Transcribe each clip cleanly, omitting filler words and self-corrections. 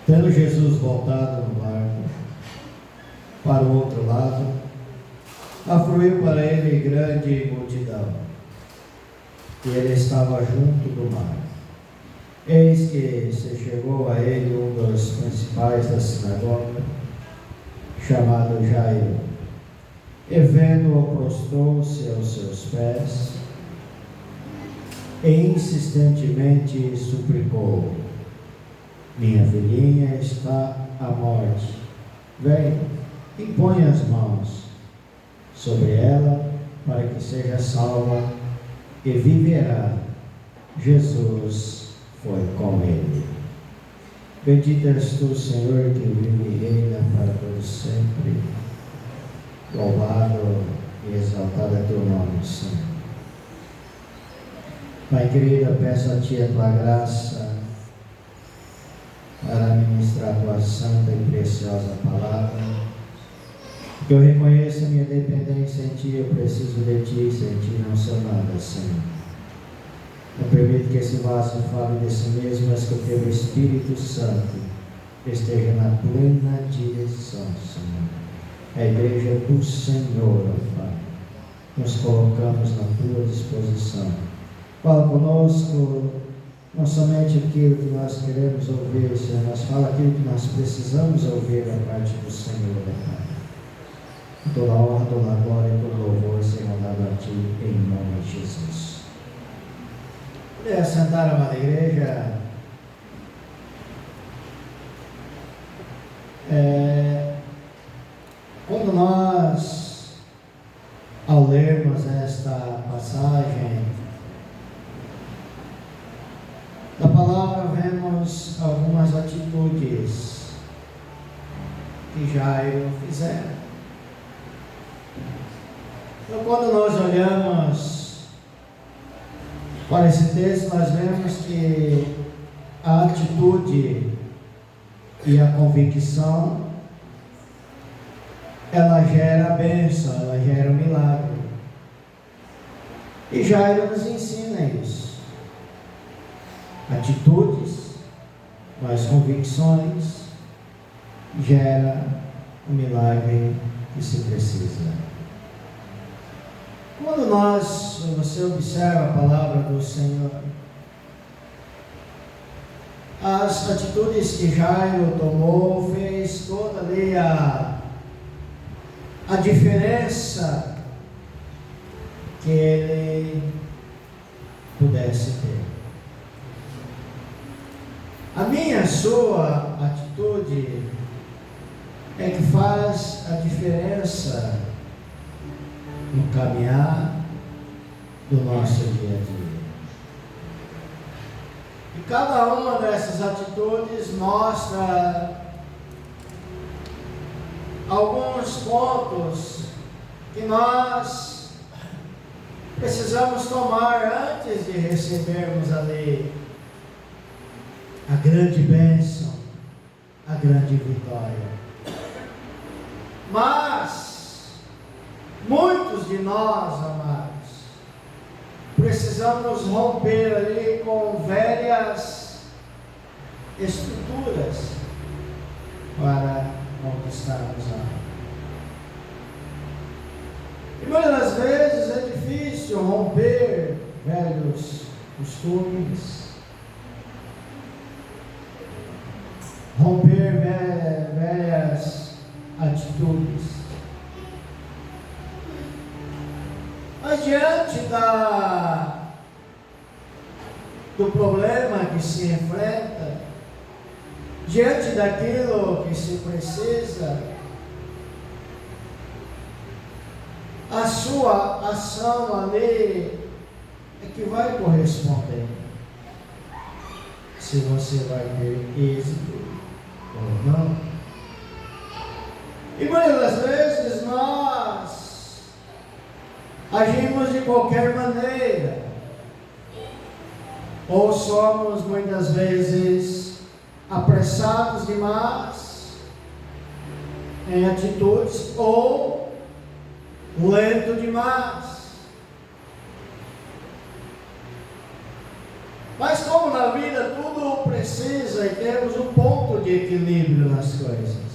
Tendo Jesus voltado no barco para o outro lado, afluiu para ele grande multidão, e ele estava junto do mar. Eis que se chegou a ele um dos principais da sinagoga, chamado Jairo, e vendo-o prostrou-se aos seus pés e insistentemente suplicou: minha filhinha está à morte, vem, impõe as mãos sobre ela para que seja salva e viverá. Jesus foi com ele. Bendito és tu, Senhor, que vive e reina para todo sempre. Louvado e exaltado é teu nome, Senhor. Pai querido, peço a ti a tua graça para ministrar a tua santa e preciosa palavra. Que eu reconheça a minha dependência em ti, eu preciso de ti, sem ti não sou nada, Senhor. Não permito que esse vaso fale de si mesmo, mas que o teu Espírito Santo esteja na plena direção, Senhor. A igreja do Senhor, ó Pai, nos colocamos na tua disposição. Fala conosco, não somente aquilo que nós queremos ouvir, Senhor, mas fala aquilo que nós precisamos ouvir da parte do Senhor, ó Pai. Toda honra, toda glória e todo louvor sejam dados a ti, em nome de Jesus. Poder sentar, amada igreja. Quando nós, ao lermos esta passagem da palavra, vemos algumas atitudes que Jairo fizeram. Então, quando nós olhamos para esse texto, nós vemos que a atitude e a convicção, ela gera a bênção, ela gera o milagre. E Jairo nos ensina isso. Atitudes, mais convicções, gera o milagre que se precisa. Quando você observa a palavra do Senhor, as atitudes que Jairo tomou fez toda ali a diferença que ele pudesse ter. A minha, a sua atitude é que faz a diferença no caminhar do nosso dia a dia. E cada uma dessas atitudes mostra alguns pontos que nós precisamos tomar antes de recebermos ali a grande bênção, a grande vitória. Mas muitos de nós, amados, precisamos romper ali com velhas estruturas para conquistarmos algo. E muitas das vezes é difícil romper velhos costumes, romper velhas atitudes. Mas diante do problema que se enfrenta, diante daquilo que se precisa, a sua ação ali é que vai corresponder. Se você vai ter êxito ou não. E muitas das vezes nós agimos de qualquer maneira, ou somos muitas vezes apressados demais em atitudes, ou lento demais. Mas como na vida tudo precisa e temos um ponto de equilíbrio nas coisas.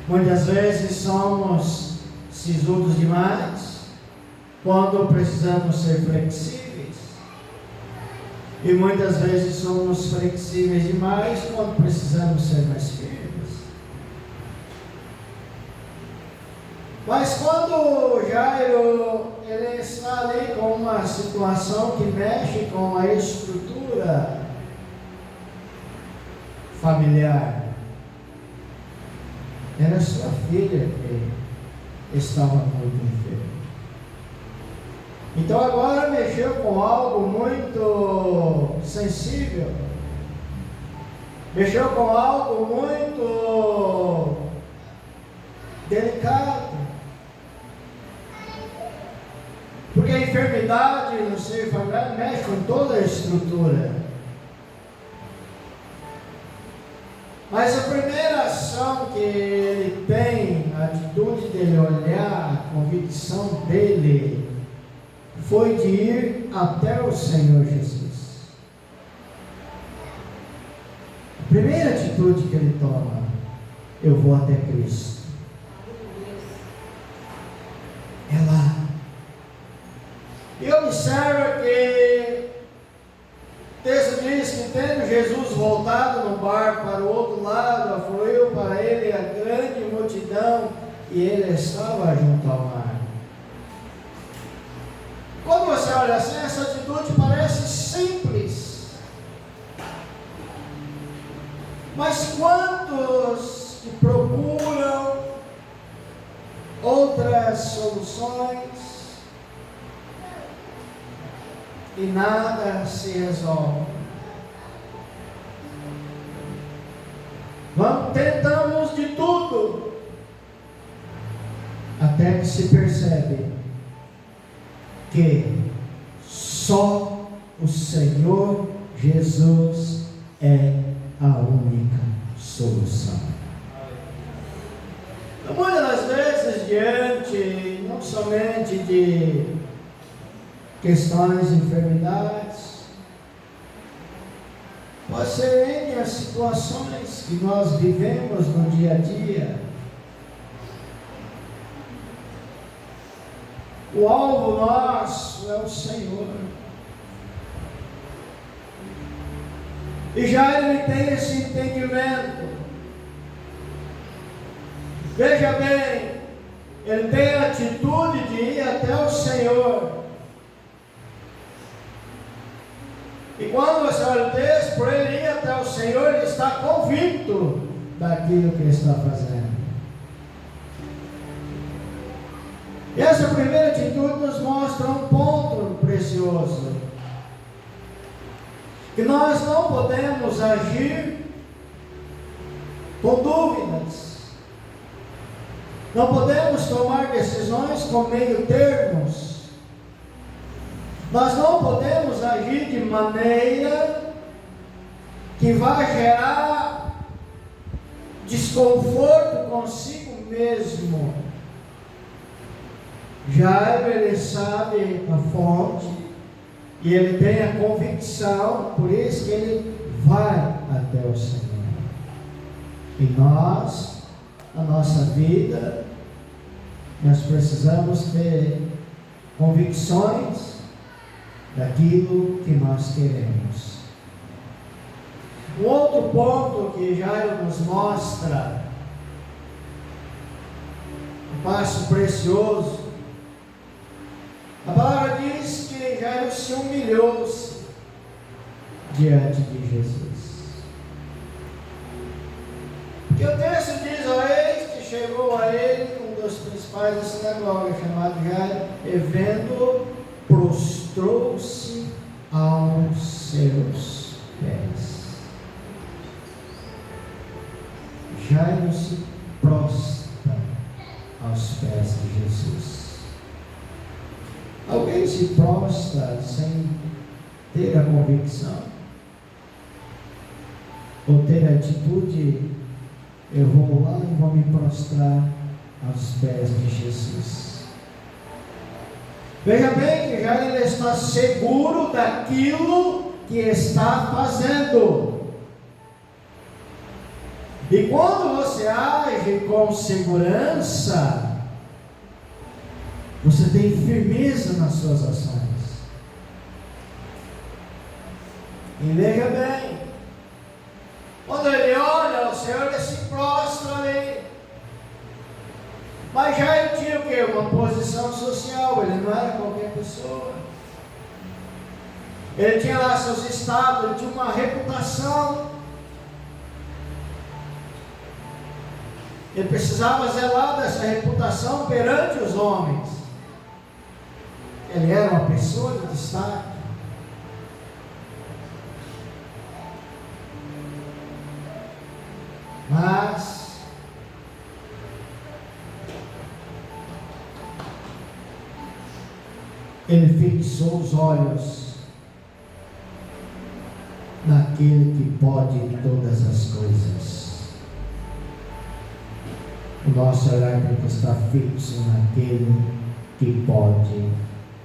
Muitas vezes somos sisudos demais quando precisamos ser flexíveis. E muitas vezes somos flexíveis demais quando precisamos ser mais firmes. Mas quando Jairo ele está ali com uma situação que mexe com a estrutura familiar, era sua filha que estava muito enferma. Então agora mexeu com algo muito sensível, mexeu com algo muito delicado. Porque a enfermidade no seio familiar mexe com toda a estrutura. Mas a primeira ação que ele tem, a atitude dele olhar, a convicção dele, foi de ir até o Senhor Jesus. A primeira atitude que ele toma, eu vou até Cristo. É lá. E observa que o texto diz que tendo Jesus voltado no barco para o outro lado, afluiu para ele a grande multidão e ele estava junto ao mar. Quando você olha assim, essa atitude parece simples. Mas quantos que procuram outras soluções e nada se resolve? Tentamos de tudo, até que se percebe que só o Senhor Jesus é a única solução. Muitas das vezes, diante não somente de questões de enfermidades, pode ser N as situações que nós vivemos no dia a dia. O alvo nosso é o Senhor. E já ele tem esse entendimento. Veja bem, ele tem a atitude de ir até o Senhor. E quando você olha o texto, por ele ir até o Senhor, ele está convicto daquilo que ele está fazendo. E essa primeira atitude nos mostra um ponto precioso. Que nós não podemos agir com dúvidas. Não podemos tomar decisões com meio termos. Nós não podemos agir de maneira que vá gerar desconforto consigo mesmo. Já ele sabe a fonte e ele tem a convicção, por isso que ele vai até o Senhor. E nós, na nossa vida, nós precisamos ter convicções daquilo que nós queremos. Um outro ponto que Jairo nos mostra, um passo precioso. A palavra diz que Jairo se humilhou-se diante de Jesus. Porque o texto diz: eis que chegou a ele um dos principais da sinagoga, chamado Jairo, e vendo, prostrou-se aos seus pés. Jairo se prostra aos pés de Jesus. Alguém se prostra sem ter a convicção? Ou ter a atitude, eu vou lá e vou me prostrar aos pés de Jesus? Veja bem que já ele está seguro daquilo que está fazendo. E quando você age com segurança, você tem firmeza nas suas ações. E veja bem, quando ele olha, o Senhor ele se prostra ali. Mas já ele tinha o quê? Uma posição social, ele não era qualquer pessoa. Ele tinha lá seus status, ele tinha uma reputação. Ele precisava zelar dessa reputação perante os homens. Ele era uma pessoa de destaque. Mas ele fixou os olhos naquele que pode todas as coisas. O nosso olhar tem que estar fixo naquele que pode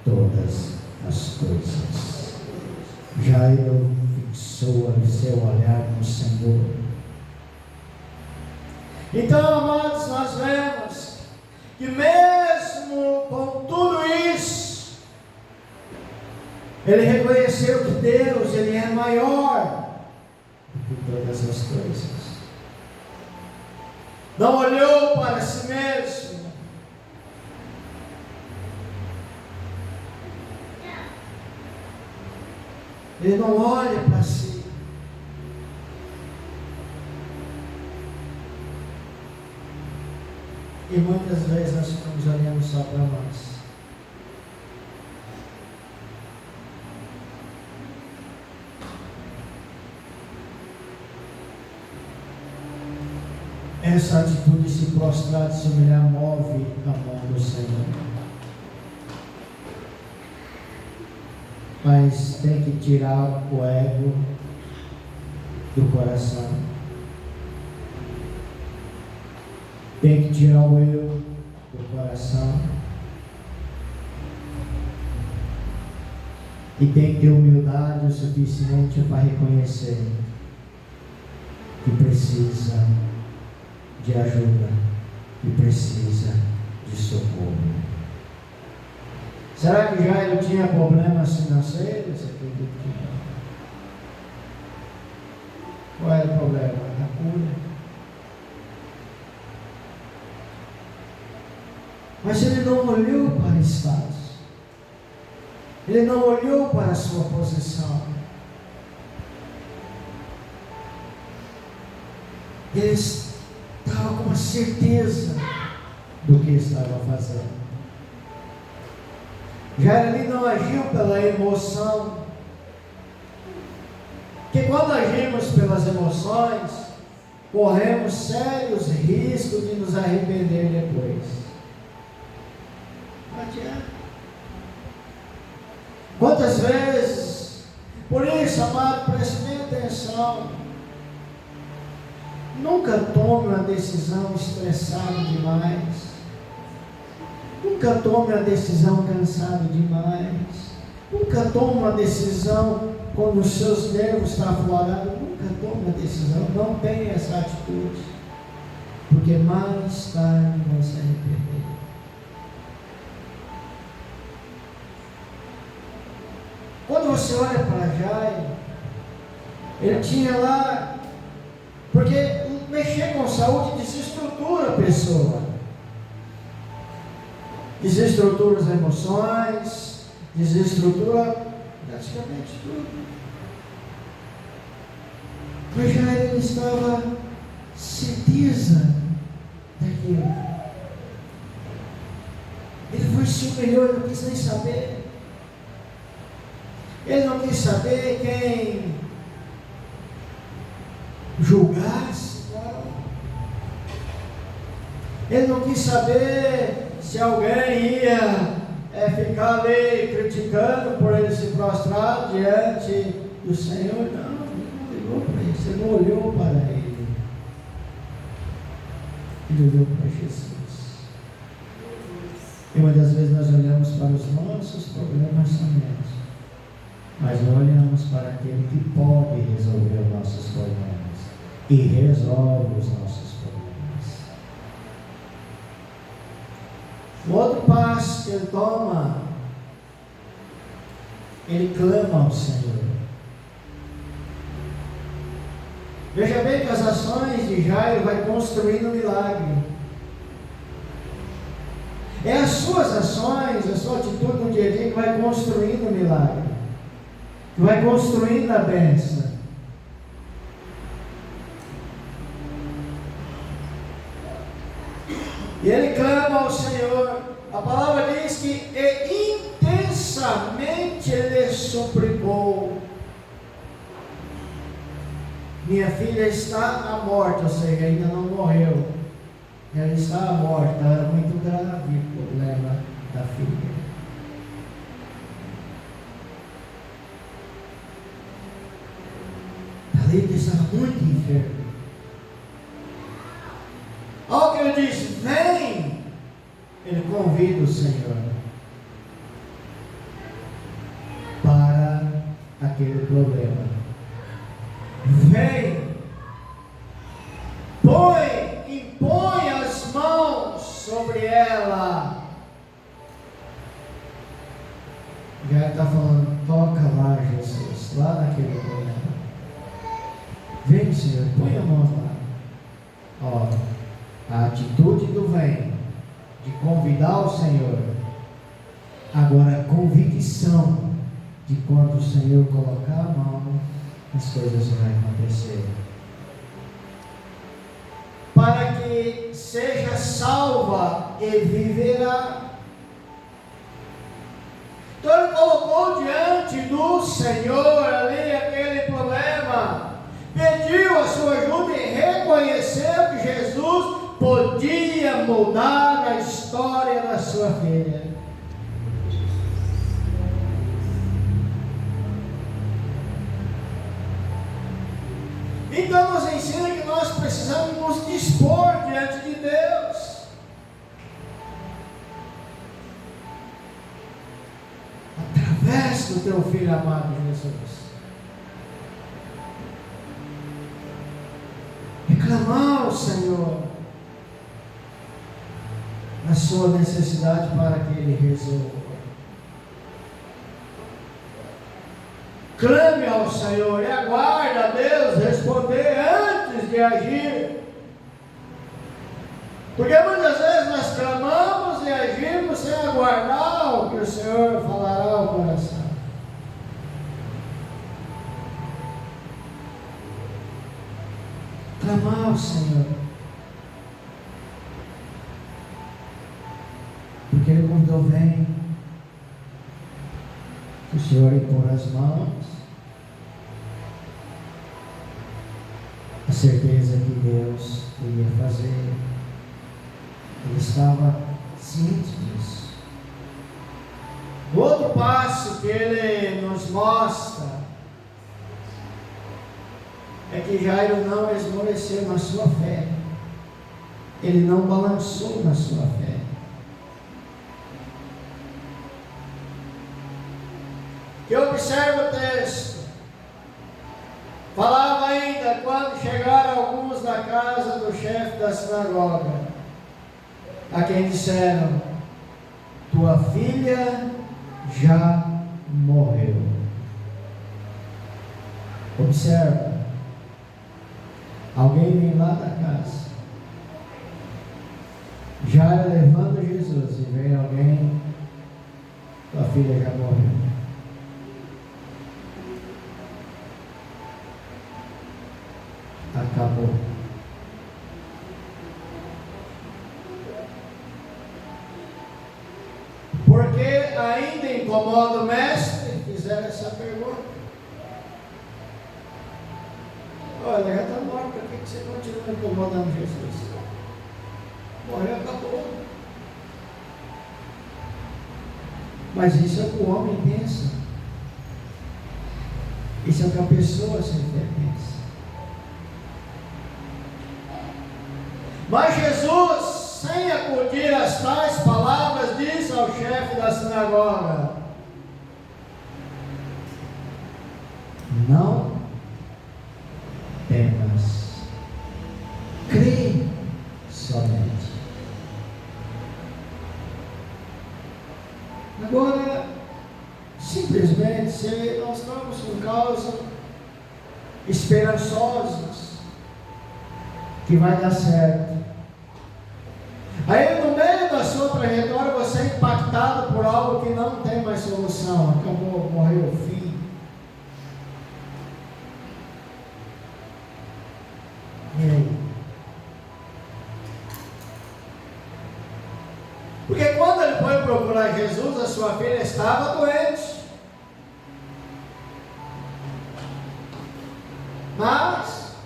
todas as coisas. Jairo fixou o seu olhar no Senhor. Então, amados, nós vemos que mesmo com tudo isso, ele reconheceu que Deus, ele é maior do que todas as coisas. Não olhou para si mesmo. Ele não olha para si. E muitas vezes nós ficamos olhando só para nós. Essa atitude de se prostrar, de se humilhar, move a mão do Senhor. Mas tem que tirar o ego do coração. Tem que tirar o eu do coração. E tem que ter humildade o suficiente para reconhecer que precisa de ajuda e precisa de socorro. Será que Jairo tinha problemas financeiros? Qual era o problema? A cura. Mas ele não olhou para o status. Ele não olhou para a sua posição. Ele estava com a certeza do que estava fazendo. Já ele não agiu pela emoção. Porque quando agimos pelas emoções, corremos sérios riscos de nos arrepender depois. Não adianta. Quantas vezes, por isso, amado, preste bem atenção. Nunca tome uma decisão estressado demais. Nunca tome uma decisão cansado demais. Nunca tome uma decisão quando os seus nervos estão aflorados. Nunca tome uma decisão. Não tenha essa atitude. Porque mais tarde vai se arrepender. Quando você olha para Jairo, ele tinha lá, porque mexer com saúde desestrutura a pessoa, desestrutura as emoções, desestrutura praticamente tudo. Mas Jairo ele estava certeza daquilo. Ele foi se humilhou, ele não quis nem saber. Ele não quis saber quem julgasse. Ele não quis saber se alguém ia ficar ali criticando por ele se prostrar diante do Senhor. Não, ele não olhou para isso, ele não olhou para ele. Ele olhou para Jesus. E muitas vezes nós olhamos para os nossos problemas somente. mas olhamos para aquele que pode resolver os nossos problemas e resolve os nossos problemas. O outro passo que ele toma, ele clama ao Senhor. Veja bem que as ações de Jairo vai construindo milagre. É as suas ações, a sua atitude no dia a dia que vai construindo o milagre, que vai construindo a bênção. E ele clama ao Senhor. A palavra diz que intensamente ele suplicou. Minha filha está à morte, ou seja, ainda não morreu. Ela está à morte, era muito grave o problema da filha. Talita está muito enferma. Ao que ele diz, vem, ele convida o Senhor para aquele problema. Vem, impõe as mãos sobre ela. Já está falando, toca lá, Jesus, lá naquele problema. Vem, Senhor, põe a mão lá. Ó, a atitude do vem, de convidar o Senhor. Agora, a convicção de quando o Senhor colocar a mão, as coisas vão acontecer. Para que seja salva e viverá. Então ele colocou diante do Senhor ali aquele problema, pediu a sua ajuda e reconheceu que Jesus podia mudar a história da sua filha. Então nos ensina que nós precisamos nos dispor diante de Deus. Através do teu Filho amado Jesus. Reclamar ao Senhor a sua necessidade para que Ele resolva. Clame ao Senhor e aguarde a Deus responder antes de agir. Porque muitas vezes nós clamamos e agimos sem aguardar o que o Senhor falará ao coração. Clamar ao Senhor. Porque Ele convidou, vem. O Senhor impor as mãos. A certeza que Deus iria fazer. Ele estava ciente disso. O outro passo que ele nos mostra é que Jairo não esmoreceu na sua fé. Ele não balançou na sua fé. Que observa o texto. Falava ainda quando chegaram alguns da casa do chefe da sinagoga, a quem disseram: tua filha já morreu. Observa. Alguém vem lá da casa, já levando Jesus, e vem alguém: tua filha já morreu. Acabou. Porque ainda incomoda o mestre, fizeram essa pergunta. Olha, já está morto, por que você continua incomodando Jesus? Morreu, acabou. Mas isso é o que o homem pensa. Isso é o que a pessoa sempre pensa. Mas Jesus, sem acudir às tais palavras, disse ao chefe da sinagoga: temas. Crê somente. Agora, simplesmente, se nós estamos com causa esperançosos que vai dar certo, aí no meio da sua trajetória você é impactado por algo que não tem mais solução, acabou, morreu o fim. E aí? Porque quando ele foi procurar Jesus, a sua filha estava doente. Mas,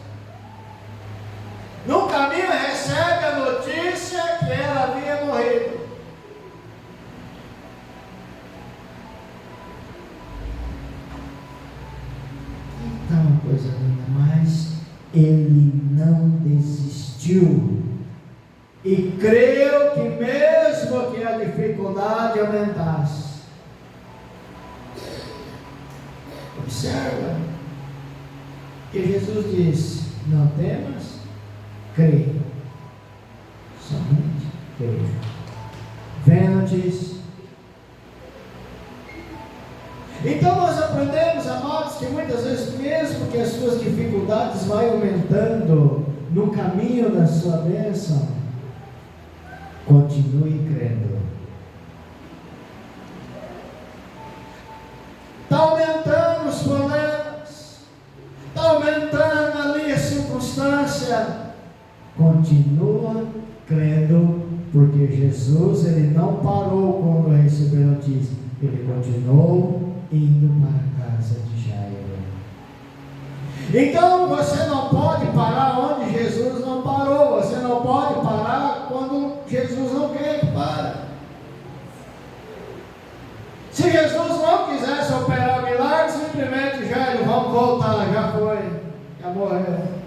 no caminho recebe a notícia que ela havia morrido. Então, uma coisa linda, mas ele não desistiu. E creu que mesmo que a dificuldade aumentasse. Observa que Jesus disse: não temas, crê. Somente crê. Vendes. Então nós aprendemos, amados, que muitas vezes, mesmo que as suas dificuldades vão aumentando no caminho da sua bênção, continue crendo. Está aumentando os problemas, está aumentando ali a circunstância. Continua crendo, porque Jesus, ele não parou quando recebeu a notícia, ele continuou indo para a casa de Jairo. Então você não pode parar onde Jesus não parou, você não pode parar quando Jesus não quer que pare. Se Jesus não quisesse operar o milagre, simplesmente Jairo, vamos voltar, já foi, já morreu.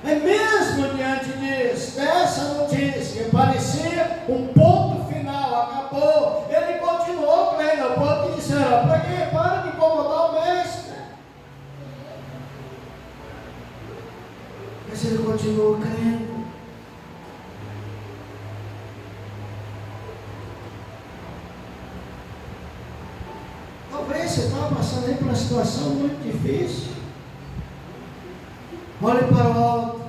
Mas mesmo diante disso, dessa notícia, que parecia um ponto final, acabou, ele continuou crendo, ao ponto que disseram: para quê? Para de incomodar o mestre. Mas ele continuou crendo. Talvez você estava passando aí por uma situação muito difícil. Olhe para o alto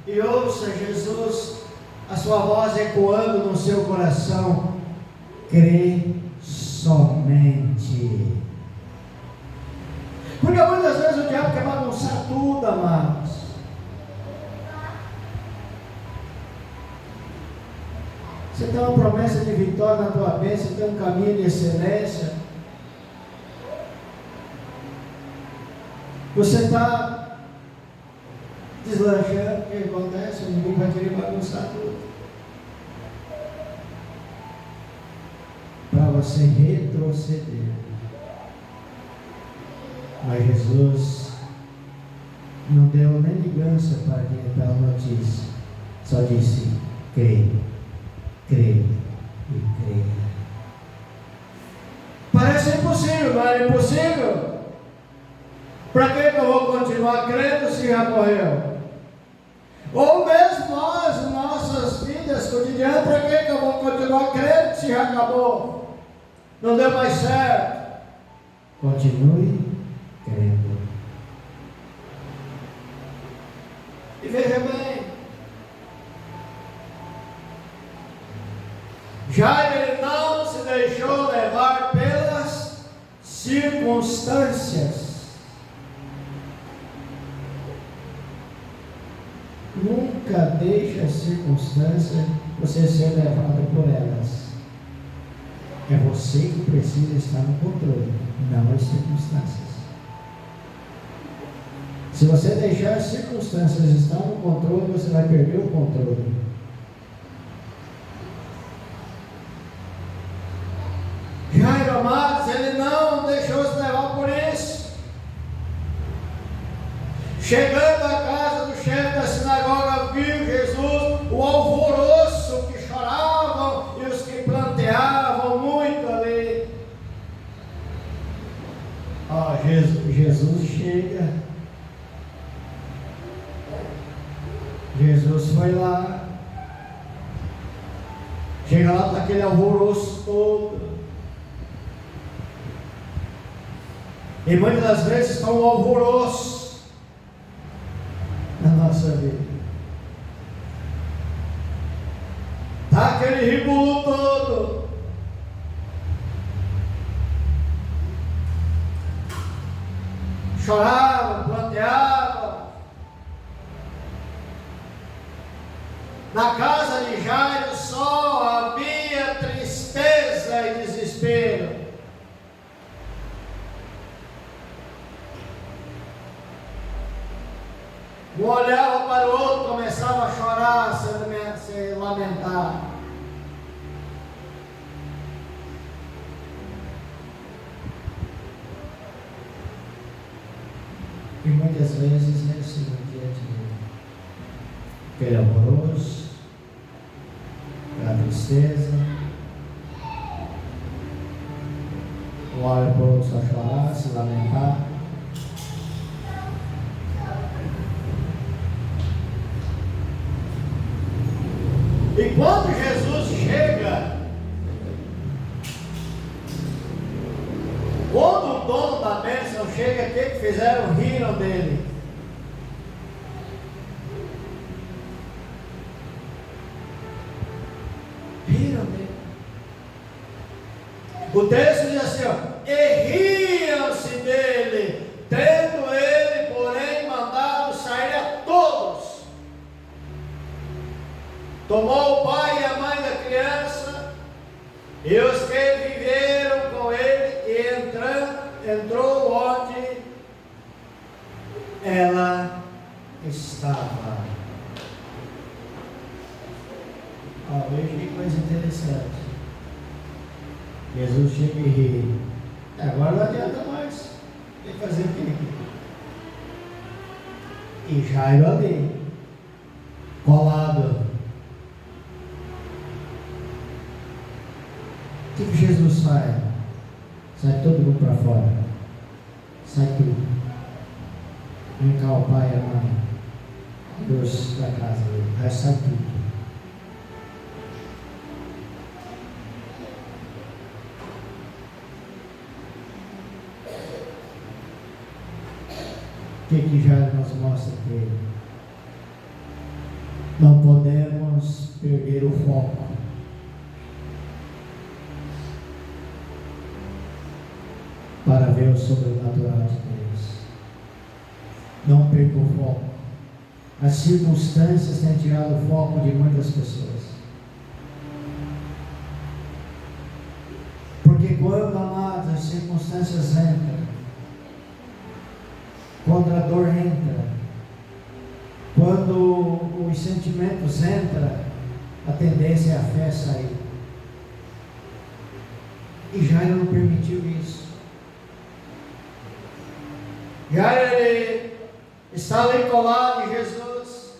e ouça Jesus, a sua voz ecoando no seu coração: crê somente. Porque muitas vezes o diabo quer bagunçar tudo, amados. Você tem uma promessa de vitória na tua bênção, você tem um caminho de excelência. Você está deslanchando, o que acontece? O inimigo vai querer bagunçar tudo, para você retroceder. Mas Jesus não deu nem ligância para aquela notícia, só disse: crê, crê e crê. Parece impossível, não é impossível? Para que eu vou continuar crendo se já morreu? Ou mesmo nós, nossas vidas cotidianas, para que eu vou continuar crendo se já acabou? Não deu mais certo. Continue crendo. E veja bem, Jairo, ele não se deixou levar pelas circunstâncias. Nunca deixe a circunstância você ser levado por elas. É você que precisa estar no controle, não as circunstâncias. Se você deixar as circunstâncias estar no controle, você vai perder o controle. Jairo, amados, ele não deixou se levar por isso. Chegando à casa do chefe da sinagoga, viu Jesus, o alvoroço, que choravam e os que planteavam muito ali. Jesus Jesus chega, Jesus foi lá, chega lá, está aquele alvoroço todo, e muitas das vezes está um alvoroço na nossa vida, está aquele rebulo todo, chorava, planteava. Na casa de Jairo só havia tristeza e desespero. Um olhava para o outro, começava a chorar, se lamentar. E muitas vezes nesse dia de aquele alvoroço, aquela tristeza, um olha para o outro só chorar, se lamentar. E quando Jesus chega, quando o dono da bênção chega, o que fizeram? Riram dele. Riram dele. O texto diz assim, ó, e riam-se dele, tendo ele, porém, mandado sair a todos. Tomou o pai e a mãe da criança, e os que viveram com ele, e entrou onde ela estava. Veja que coisa interessante. Jesus chega e ri. Agora não adianta mais. Tem que fazer o quê? E Jairo ali, colado. O que Jesus faz? Sai todo mundo para fora. Sai tudo. Vem cá o pai e a mãe. Deus da casa dele. Vai sair tudo. O que já nos mostra aqui? Não podemos perder o foco. Para ver o sobrenatural de Deus. Não perca o foco. As circunstâncias têm tirado o foco de muitas pessoas. Porque quando, amados, as circunstâncias entram, quando a dor entra, quando os sentimentos entram, a tendência é a fé sair. E Jairo não permitiu isso. Jairo, ele está ali colado em Jesus.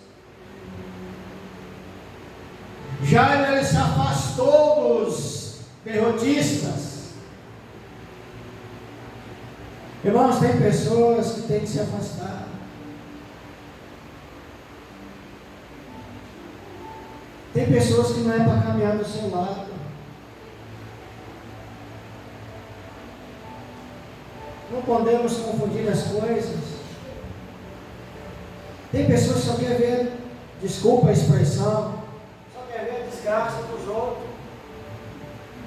Jairo, ele se afastou dos derrotistas. Irmãos, tem pessoas que têm que se afastar. Tem pessoas que não é para caminhar do seu lado. Não podemos confundir as coisas. Tem pessoas que só querem ver, desculpa a expressão, só quer ver a desgraça dos outros.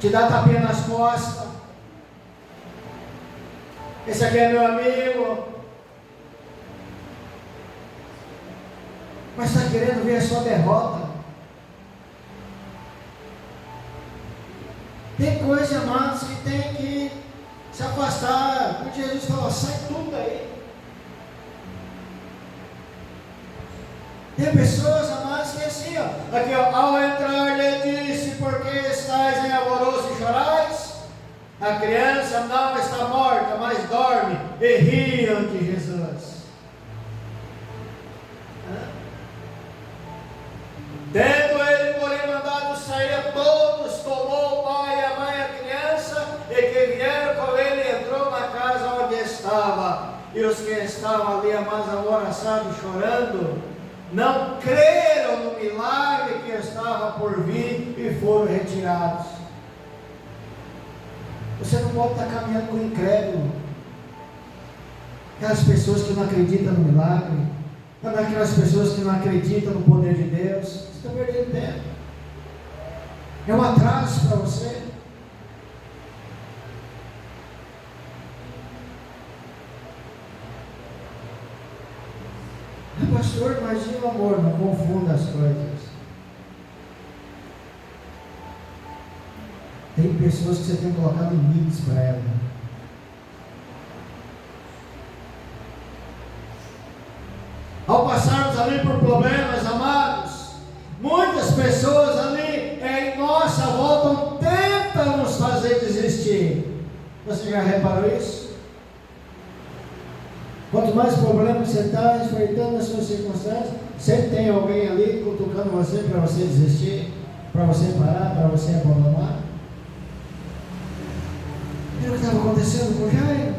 Te dá tapinha nas costas. Esse aqui é meu amigo. Mas está querendo ver a sua derrota. Tem coisa, amados, que tem que se afastar. Quando Jesus falou, sai tudo aí. Tem pessoas, amados, que assim, ó, aqui, ó, ao entrar ele disse, porque estáis em alvoroço e chorais? A criança não está morta, mas dorme. E riam de Jesus. Tendo ele, porém, mandado sair a todos, tomou o pai, a mãe, a criança, e que vieram com ele, entrou na casa onde estava. E que estavam ali, amados, amordaçados, chorando, não creram no milagre que estava por vir e foram retirados. Você não pode estar caminhando com incrédulo. Aquelas pessoas que não acreditam no milagre, aquelas pessoas que não acreditam no poder de Deus, você está perdendo tempo. É um atraso para você. Pastor, imagina o amor, não confunda as coisas. Tem pessoas que você tem que colocar limites para ela. Ao passarmos ali por problemas, amados, muitas pessoas ali em nossa volta tentam nos fazer desistir. Você já reparou isso? Quanto mais problemas você está enfrentando as suas circunstâncias, sempre tem alguém ali cutucando você para você desistir, para você parar, para você abandonar. Viu o que estava acontecendo com Jairo?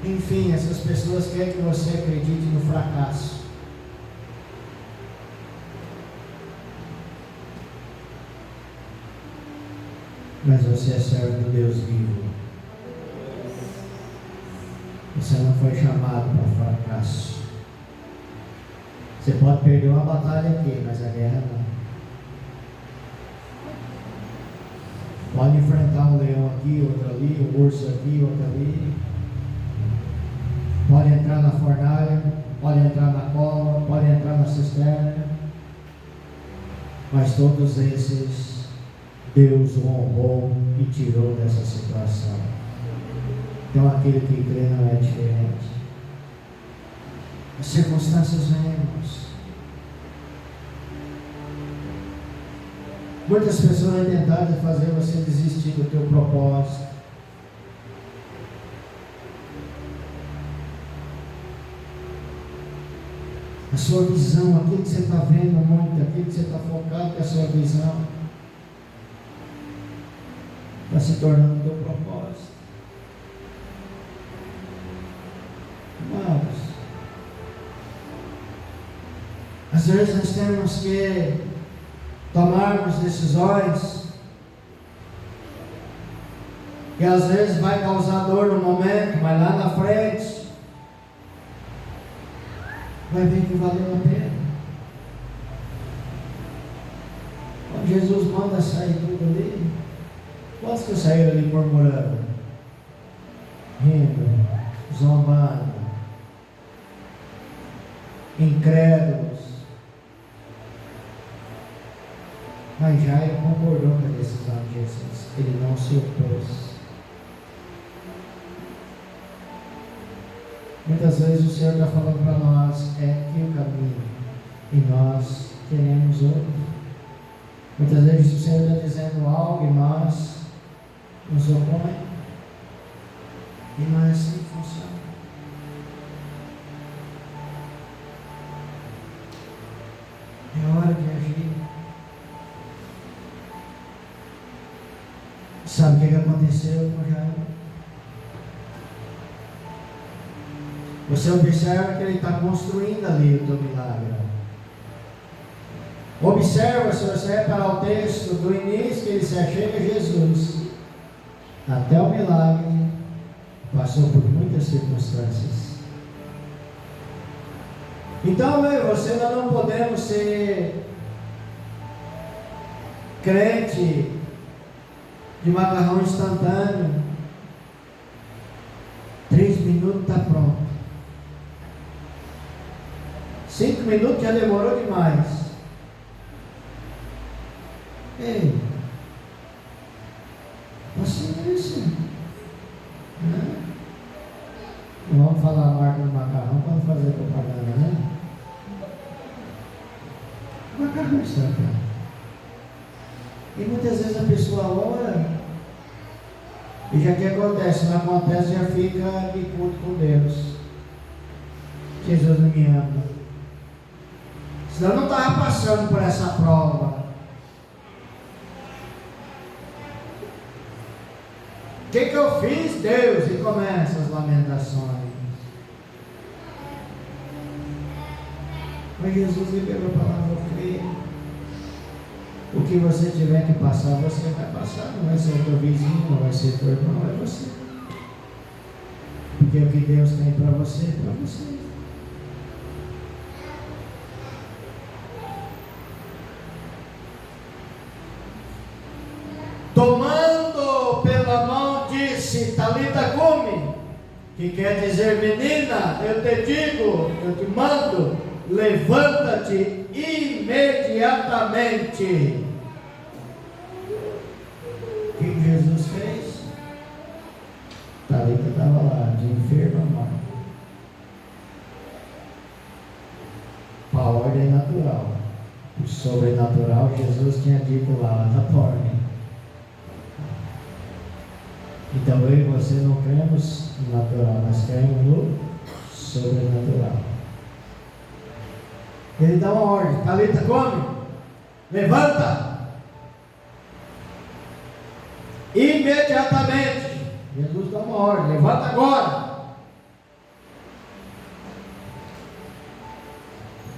Enfim, essas pessoas querem que você acredite no fracasso. Mas você é servo do Deus vivo. Você não foi chamado para fracasso. Você pode perder uma batalha aqui, mas a guerra não. Pode enfrentar um leão aqui, outro ali, um urso aqui, outro ali. Pode entrar na fornalha, pode entrar na cova, pode entrar na cisterna. Mas todos esses Deus o honrou e tirou dessa situação. Então aquele que crê não é diferente. As circunstâncias vêm, irmãos. Muitas pessoas vão tentar fazer você desistir do teu propósito. A sua visão, aquilo que você está vendo muito, aquilo que você está focado, que é a sua visão, está se tornando o teu propósito. Amados, às vezes nós temos que tomarmos decisões que às vezes vai causar dor no momento, mas lá na frente vai ver que valeu a pena. Quando Jesus manda sair tudo ali, quantos que saíram ali murmurando, rindo, zombando, incrédulos? Mas Jairo concordou com a decisão de Jesus, ele não se opôs. Muitas vezes o Senhor está falando para nós, é aqui o caminho, e nós queremos outro. Muitas vezes o Senhor está dizendo algo e nós nos opõe, e não é assim que funciona. É hora de agir. Sabe o que aconteceu com Jairo? Você observa que ele está construindo ali o teu milagre. Observa, se você reparar o texto do início, que ele se achega a Jesus, até o milagre, passou por muitas circunstâncias. Então, você nós não podemos ser crente de macarrão instantâneo. 3 minutos está pronto. 5 minutos já demorou demais. Ei, paciência. Não vamos falar a marca do macarrão para não fazer propaganda, né? Macarrão instantâneo. E muitas vezes a pessoa ora e já que acontece, não acontece, já fica bicudo com Deus. Jesus não me ama. Senão não estava passando por essa prova. que eu fiz, Deus? E começam as lamentações. Mas Jesus liberou a palavra, creio. O que você tiver que passar, você vai passar. Não vai ser o teu vizinho, não vai ser o teu irmão, é você. Porque o que Deus tem para você, é para você. Tomando pela mão, disse: Talita cumi, que quer dizer, menina, eu te digo, eu te mando, levanta-te imediatamente. O que Jesus fez? Talita estava lá, de enferma, morta. A ordem natural. O sobrenatural, Jesus tinha dito lá na porta. Então eu e você não cremos no natural, nós cremos no sobrenatural. Ele dá uma ordem: Talita come, levanta. Imediatamente, Jesus dá uma ordem: levanta agora.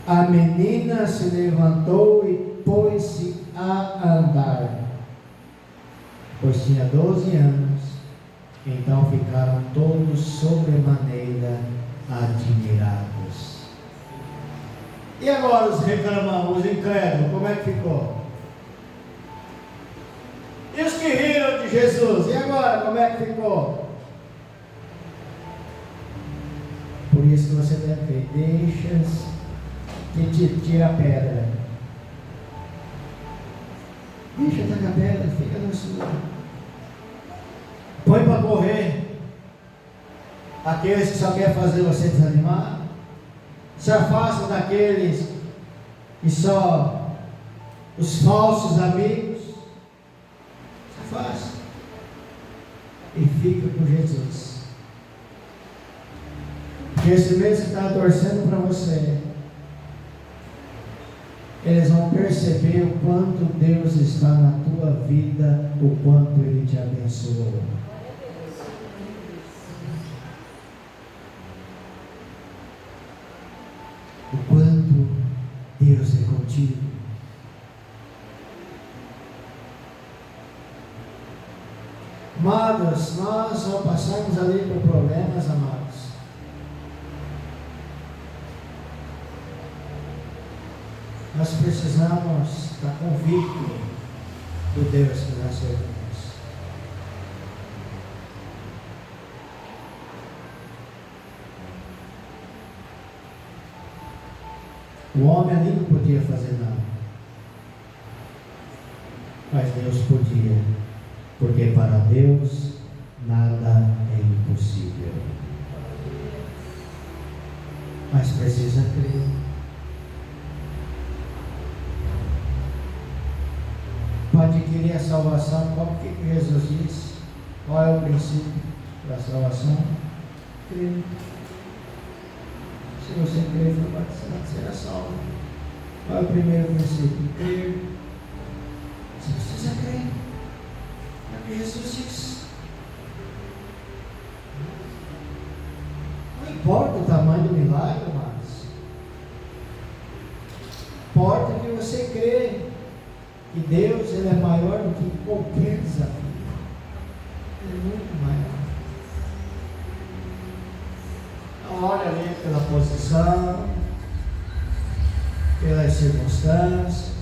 A menina se levantou e pôs-se a andar, pois tinha 12 anos. Então ficaram todos sobremaneira admirados. E agora os reclamão, os incrédulos, como é que ficou? E os que riram de Jesus, e agora como é que ficou? Por isso que você deve ver, deixas que te tira a pedra. Deixa tacar a pedra, fica na sua. Põe para correr aqueles que só querem fazer você desanimar. Se afasta daqueles que só os falsos amigos. Se afasta e fica com Jesus. Porque esse mês que está torcendo para você, eles vão perceber o quanto Deus está na tua vida, o quanto Ele te abençoou. O quanto Deus é contigo. Amados, nós só passamos ali por problemas, amados. Nós precisamos estar convictos do Deus que nós servimos. O homem ali não podia fazer nada, mas Deus podia, porque para Deus nada é impossível. Mas precisa crer. Para adquirir a salvação, como que Jesus disse? Qual é o princípio da salvação? Crer. Se você crer e for batizado, será salvo. Qual é o primeiro princípio? Crer. Você precisa crer. É o que Jesus disse. Não importa o tamanho do milagre, mas importa que você crê que Deus, Ele é maior do que qualquer desafio. Ele é muito maior. Não olha ali pela posição, pelas circunstâncias.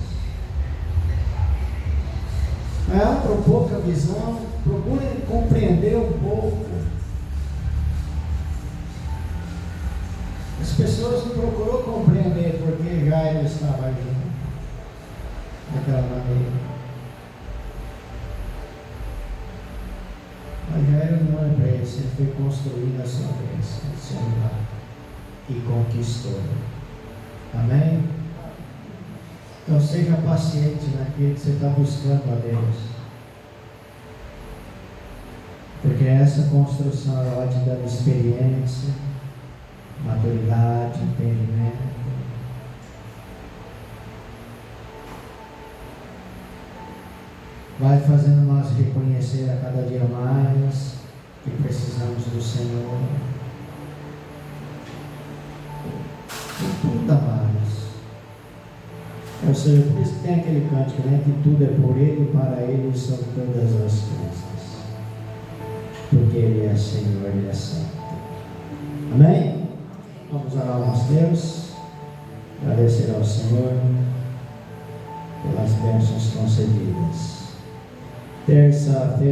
Abra um pouco a visão, procure compreender um pouco. As pessoas não procuram compreender porque Jairo estava agindo daquela maneira. Mas Jairo não é para isso, ele foi construindo a sua bênção, o seu milagre, e conquistou. Amém? Então seja paciente naquilo que você está buscando a Deus. Porque essa construção ela vai te dando experiência, maturidade, entendimento. Vai fazendo nós reconhecer a cada dia mais que precisamos do Senhor. De tudo, amados. Ou seja, por isso que tem aquele cântico, né? Que tudo é por Ele, para Ele são todas as coisas. Porque Ele é Senhor, Ele é Santo. Amém? Vamos orar ao nosso Deus. Agradecer ao Senhor pelas bênçãos concedidas. Terça-feira.